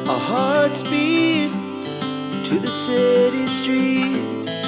Our hearts beat to the city streets.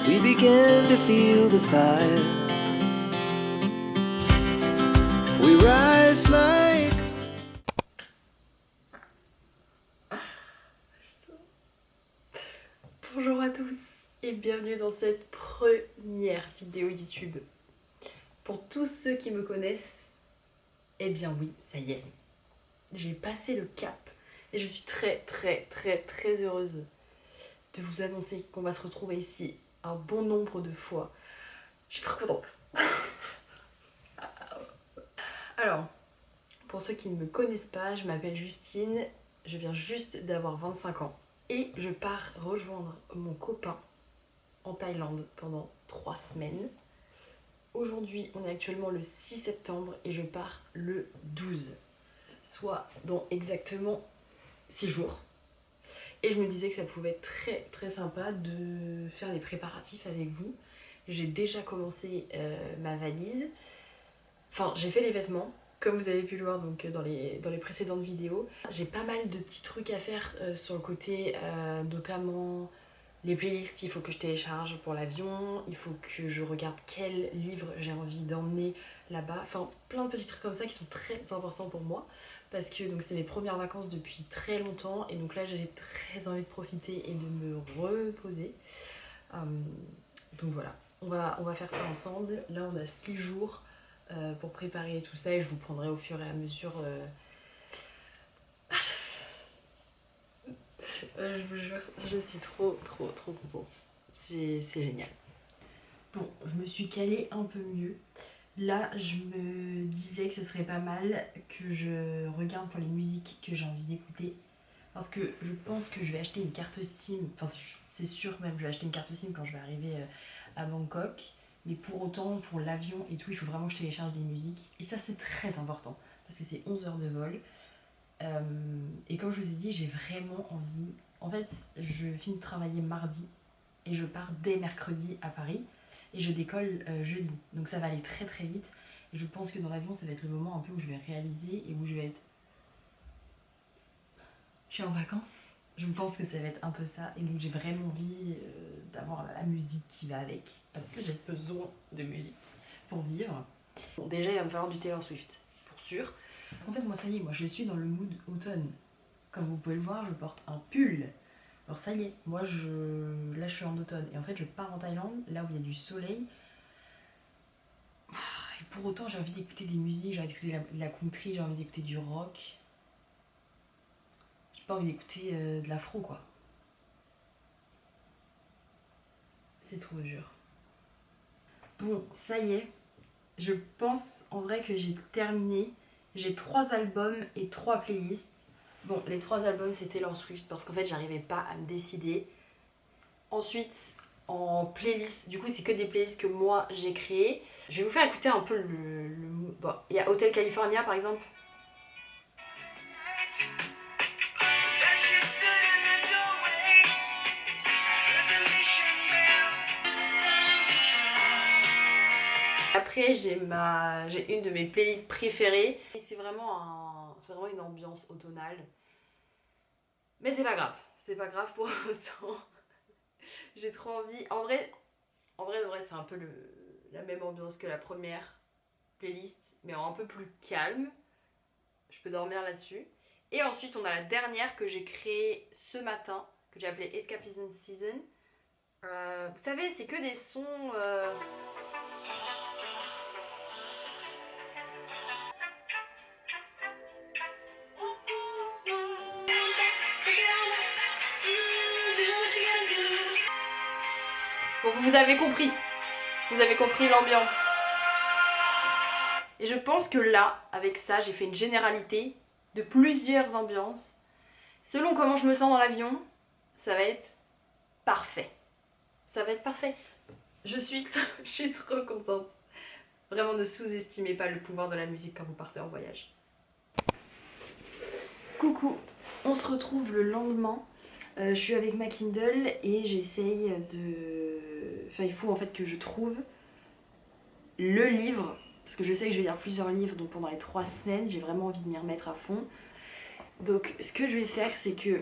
We began to feel the fire. We rise like... Bonjour à tous et bienvenue dans cette première vidéo YouTube. Pour tous ceux qui me connaissent, eh bien oui, ça y est, j'ai passé le cap et je suis très heureuse de vous annoncer qu'on va se retrouver ici un bon nombre de fois. Je suis trop contente. Alors, pour ceux qui ne me connaissent pas, je m'appelle Justine, je viens juste d'avoir 25 ans et je pars rejoindre mon copain en Thaïlande pendant 3 semaines. Aujourd'hui, on est actuellement le 6 septembre et je pars le 12, soit dans exactement 6 jours. Et je me disais que ça pouvait être très sympa de faire des préparatifs avec vous. J'ai déjà commencé ma valise. Enfin, j'ai fait les vêtements, comme vous avez pu le voir donc, dans les précédentes vidéos. J'ai pas mal de petits trucs à faire sur le côté, notamment les playlists. Il faut que je télécharge pour l'avion, il faut que je regarde quel livre j'ai envie d'emmener là-bas. Enfin, plein de petits trucs comme ça qui sont très importants pour moi. Parce que c'est mes premières vacances depuis très longtemps et donc là j'ai très envie de profiter et de me reposer. Donc voilà, on va faire ça ensemble. Là on a 6 jours pour préparer tout ça et je vous prendrai au fur et à mesure. Je vous jure, je suis trop contente. C'est génial. Bon, je me suis calée un peu mieux. Là, je me disais que ce serait pas mal que je regarde pour les musiques que j'ai envie d'écouter. Parce que je pense que je vais acheter une carte SIM. Enfin, c'est sûr même, je vais acheter une carte SIM quand je vais arriver à Bangkok. Mais pour autant, pour l'avion et tout, il faut vraiment que je télécharge des musiques. Et ça, c'est très important. Parce que c'est 11 heures de vol. Et comme je vous ai dit, j'ai vraiment envie... En fait, je finis de travailler mardi. Et je pars dès mercredi à Paris. Et je décolle jeudi. Donc ça va aller très vite. Et je pense que dans l'avion, ça va être le moment un peu où je vais réaliser et où je vais être... Je suis en vacances. Je pense que ça va être un peu ça. Et donc j'ai vraiment envie d'avoir la musique qui va avec. Parce que j'ai besoin de musique pour vivre. Bon, déjà, il va me falloir du Taylor Swift, pour sûr. Parce qu'en fait, moi, ça y est, moi, je suis dans le mood automne. Comme vous pouvez le voir, je porte un pull. Alors ça y est, moi, là, je suis en automne. Et en fait, je pars en Thaïlande, là où il y a du soleil. Et pour autant, j'ai envie d'écouter des musiques, j'ai envie d'écouter de la country, j'ai envie d'écouter du rock. J'ai pas envie d'écouter de l'afro, quoi. C'est trop dur. Bon, ça y est. Je pense en vrai que j'ai terminé. J'ai 3 albums et 3 playlists. Bon, les 3 albums c'était Taylor Swift parce qu'en fait j'arrivais pas à me décider. Ensuite, en playlist, du coup c'est que des playlists que moi j'ai créées. Je vais vous faire écouter un peu le... Bon, il y a Hotel California par exemple. Après j'ai une de mes playlists préférées. Et c'est vraiment une ambiance automnale. Mais c'est pas grave pour autant. J'ai trop envie. En vrai c'est un peu la même ambiance que la première playlist, mais un peu plus calme. Je peux dormir là-dessus. Et ensuite on a la dernière que j'ai créée ce matin, que j'ai appelée Escapism Season. Vous savez, c'est que des sons... Bon, vous avez compris l'ambiance. Et je pense que là, avec ça, j'ai fait une généralité de plusieurs ambiances. Selon comment je me sens dans l'avion, ça va être parfait. Ça va être parfait. Je suis trop contente. Vraiment, ne sous-estimez pas le pouvoir de la musique quand vous partez en voyage. Coucou, on se retrouve le lendemain. Je suis avec ma Kindle et j'essaye de... Enfin, il faut en fait que je trouve le livre, parce que je sais que je vais lire plusieurs livres, donc pendant les 3 semaines, j'ai vraiment envie de m'y remettre à fond. Donc ce que je vais faire, c'est que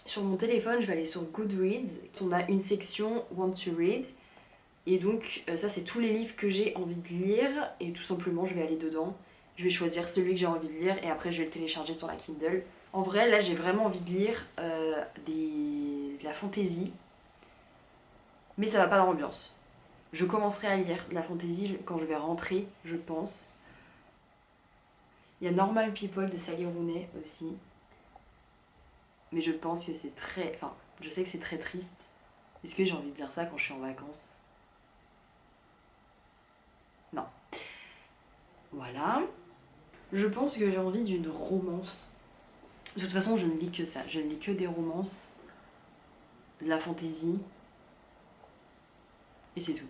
sur mon téléphone, je vais aller sur Goodreads. On a une section Want to Read. Et donc ça, c'est tous les livres que j'ai envie de lire. Et tout simplement, je vais aller dedans. Je vais choisir celui que j'ai envie de lire et après je vais le télécharger sur la Kindle. En vrai, là, j'ai vraiment envie de lire de la fantasy. Mais ça va pas dans l'ambiance. Je commencerai à lire de la fantasy quand je vais rentrer, je pense. Il y a Normal People de Sally Rooney aussi. Mais je pense que c'est très... Enfin, je sais que c'est très triste. Est-ce que j'ai envie de lire ça quand je suis en vacances? Non. Voilà. Je pense que j'ai envie d'une romance. De toute façon, je ne lis que ça. Je ne lis que des romances, de la fantasy. Et c'est tout.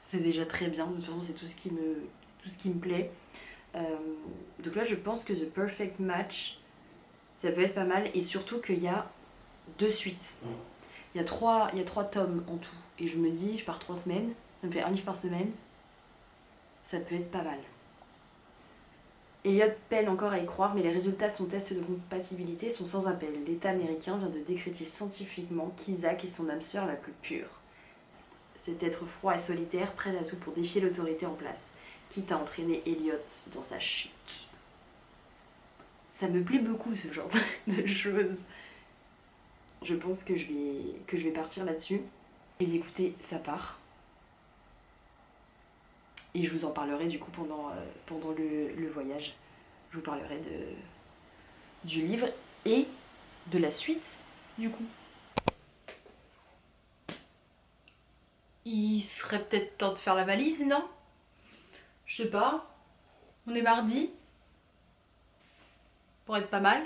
C'est déjà très bien. De toute façon, c'est tout ce qui me plaît. Donc là, je pense que The Perfect Match, ça peut être pas mal. Et surtout qu'il y a 2 suites. Il y a 3 tomes en tout. Et je me dis, je pars 3 semaines. Ça me fait un livre par semaine. Ça peut être pas mal. Elliot peine encore à y croire, mais les résultats de son test de compatibilité sont sans appel. L'État américain vient de décréter scientifiquement qu'Isaac est son âme sœur la plus pure. Cet être froid et solitaire, prêt à tout pour défier l'autorité en place, quitte à entraîner Elliot dans sa chute. Ça me plaît beaucoup ce genre de choses. Je pense que je vais partir là-dessus. Et bien écoutez, ça part. Et je vous en parlerai du coup pendant le voyage. Je vous parlerai du livre et de la suite du coup. Il serait peut-être temps de faire la valise, non? Je sais pas. On est mardi. Pour être pas mal.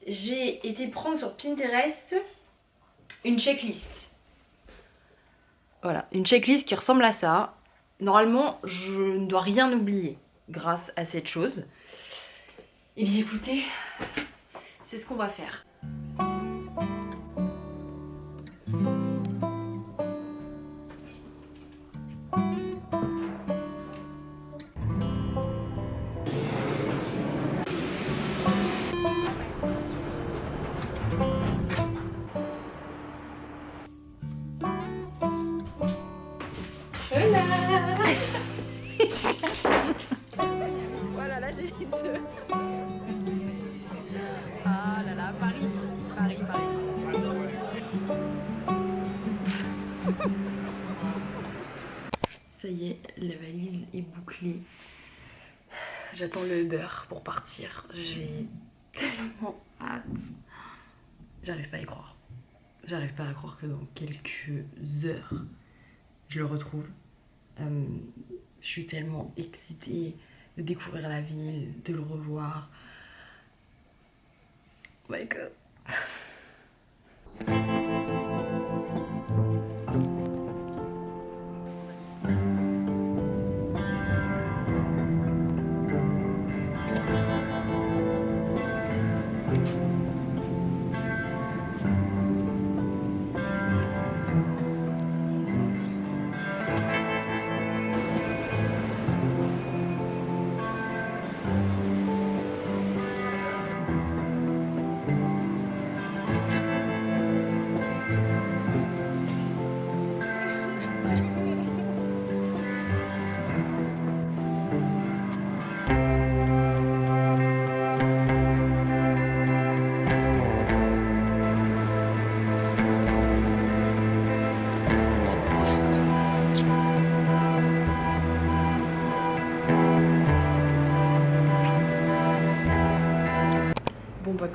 J'ai été prendre sur Pinterest une checklist. Voilà, une checklist qui ressemble à ça. Normalement, je ne dois rien oublier grâce à cette chose. Et bien écoutez, c'est ce qu'on va faire. Voilà, là j'ai les deux. Ah là là, Paris. Ça y est, la valise est bouclée. J'attends le Uber pour partir. J'ai tellement hâte. J'arrive pas à y croire. J'arrive pas à croire que dans quelques heures, je le retrouve. Je suis tellement excitée de découvrir la ville, de le revoir. Oh my god.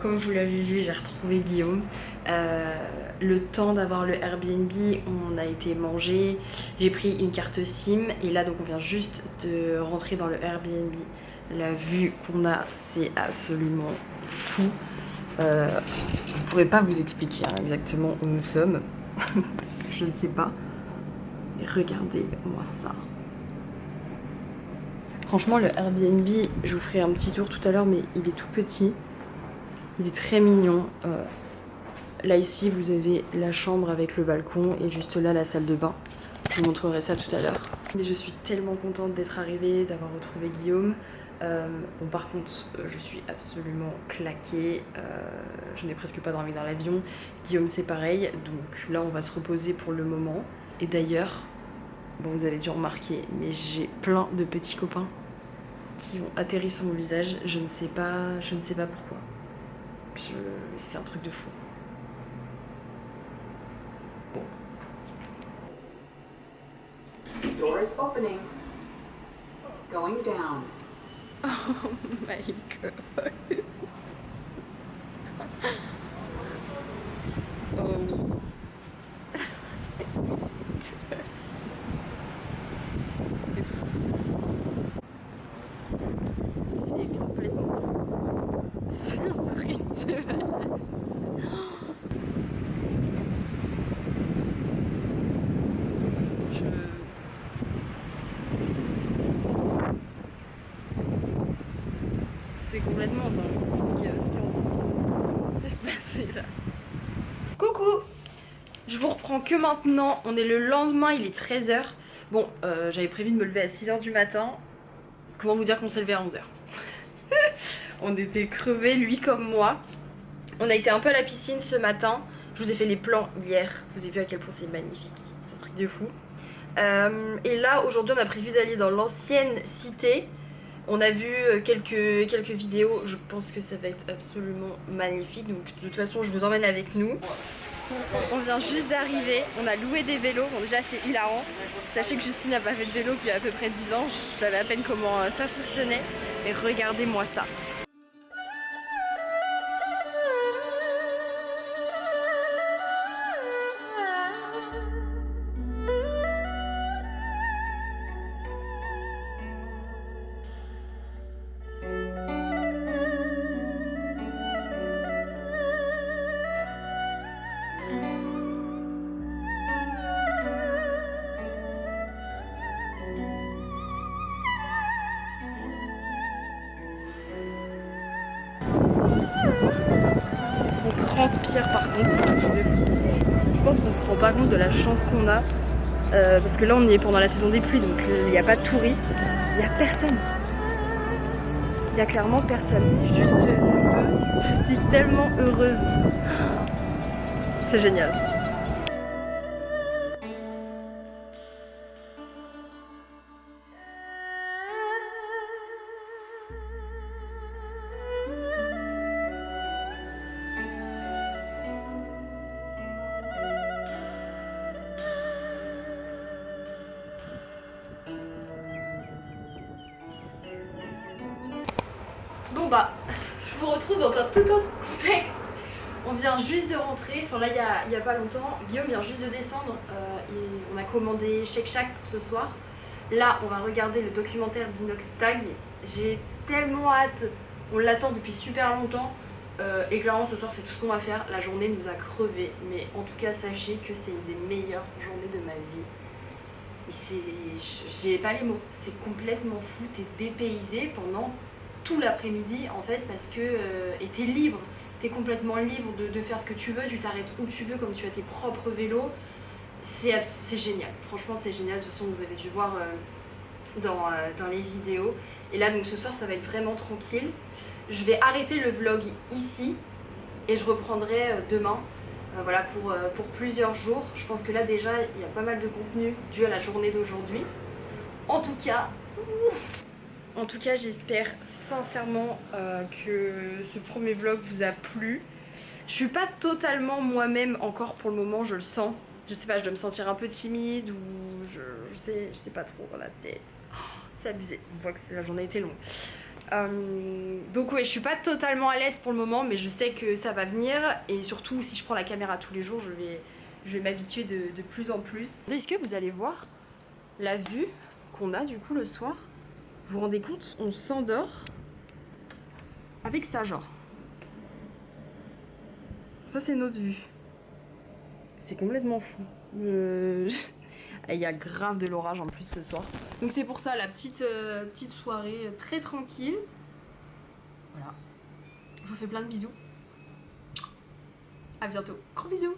Comme vous l'avez vu, j'ai retrouvé Guillaume. Le temps d'avoir le Airbnb, on a été manger. J'ai pris une carte SIM et là donc on vient juste de rentrer dans le Airbnb. La vue qu'on a, c'est absolument fou. Je ne pourrais pas vous expliquer exactement où nous sommes parce que je ne sais pas. Regardez-moi ça. Franchement, le Airbnb, je vous ferai un petit tour tout à l'heure, mais il est tout petit. Il est très mignon. Là ici vous avez la chambre avec le balcon et juste là la salle de bain. Je vous montrerai ça tout à l'heure. Mais je suis tellement contente d'être arrivée, d'avoir retrouvé Guillaume. Bon, par contre, je suis absolument claquée. Je n'ai presque pas dormi dans l'avion. Guillaume, c'est pareil. Donc là, on va se reposer pour le moment. Et d'ailleurs, bon, vous avez dû remarquer, mais j'ai plein de petits copains qui ont atterri sur mon visage. Je ne sais pas pourquoi. C'est un truc de fou. Bon. Doors opening. Going down. Oh my god. Oh. C'est fou. C'est complètement fou. C'est un truc de malade. C'est complètement dingue ce qui est en train de se passer là. Coucou! Je vous reprends que maintenant, on est le lendemain, il est 13h. Bon, j'avais prévu de me lever à 6h du matin. Comment vous dire qu'on s'est levé à 11h? On était crevés, lui comme moi. On a été un peu à la piscine ce matin. Je vous ai fait les plans hier. Vous avez vu à quel point c'est magnifique. C'est un truc de fou. Et là, aujourd'hui, on a prévu d'aller dans l'ancienne cité. On a vu quelques vidéos. Je pense que ça va être absolument magnifique. Donc, de toute façon, je vous emmène avec nous. On vient juste d'arriver, on a loué des vélos, bon déjà c'est hilarant. Sachez que Justine n'a pas fait de vélo depuis à peu près 10 ans, je savais à peine comment ça fonctionnait. Et regardez-moi ça. On transpire par contre, c'est un truc de fou. Je pense qu'on se rend pas compte de la chance qu'on a. Parce que là on y est pendant la saison des pluies, donc il n'y a pas de touristes, il n'y a personne. Il n'y a clairement personne, c'est juste nous deux. Je suis tellement heureuse. C'est génial. Bon bah, je vous retrouve dans un tout autre contexte. On vient juste de rentrer, enfin là il y a pas longtemps. Guillaume vient juste de descendre et on a commandé Shake Shack pour ce soir. Là on va regarder le documentaire d'Inox Tag. J'ai tellement hâte, on l'attend depuis super longtemps. Et clairement ce soir c'est tout ce qu'on va faire. La journée nous a crevé, mais en tout cas sachez que c'est une des meilleures journées de ma vie. J'ai pas les mots, c'est complètement fou, t'es dépaysé pendant tout l'après-midi en fait parce que et t'es libre, t'es complètement libre de faire ce que tu veux, tu t'arrêtes où tu veux comme tu as tes propres vélos. C'est génial, franchement c'est génial, de toute façon vous avez dû voir dans les vidéos. Et là donc ce soir ça va être vraiment tranquille. Je vais arrêter le vlog ici et je reprendrai demain. Voilà pour plusieurs jours. Je pense que là déjà il y a pas mal de contenu dû à la journée d'aujourd'hui. En tout cas j'espère sincèrement que ce premier vlog vous a plu. Je suis pas totalement moi-même encore pour le moment, je le sens. Je sais pas, je dois me sentir un peu timide ou je sais pas trop dans la tête. Oh, c'est abusé, on voit que la journée était longue. Donc ouais, je suis pas totalement à l'aise pour le moment, mais je sais que ça va venir. Et surtout, si je prends la caméra tous les jours, je vais m'habituer de plus en plus. Est-ce que vous allez voir la vue qu'on a du coup le soir? Vous vous rendez compte? On s'endort avec ça, genre. Ça, c'est notre vue. C'est complètement fou. Il y a grave de l'orage en plus ce soir. Donc c'est pour ça la petite soirée très tranquille. Voilà. Je vous fais plein de bisous. À bientôt. Gros bisous.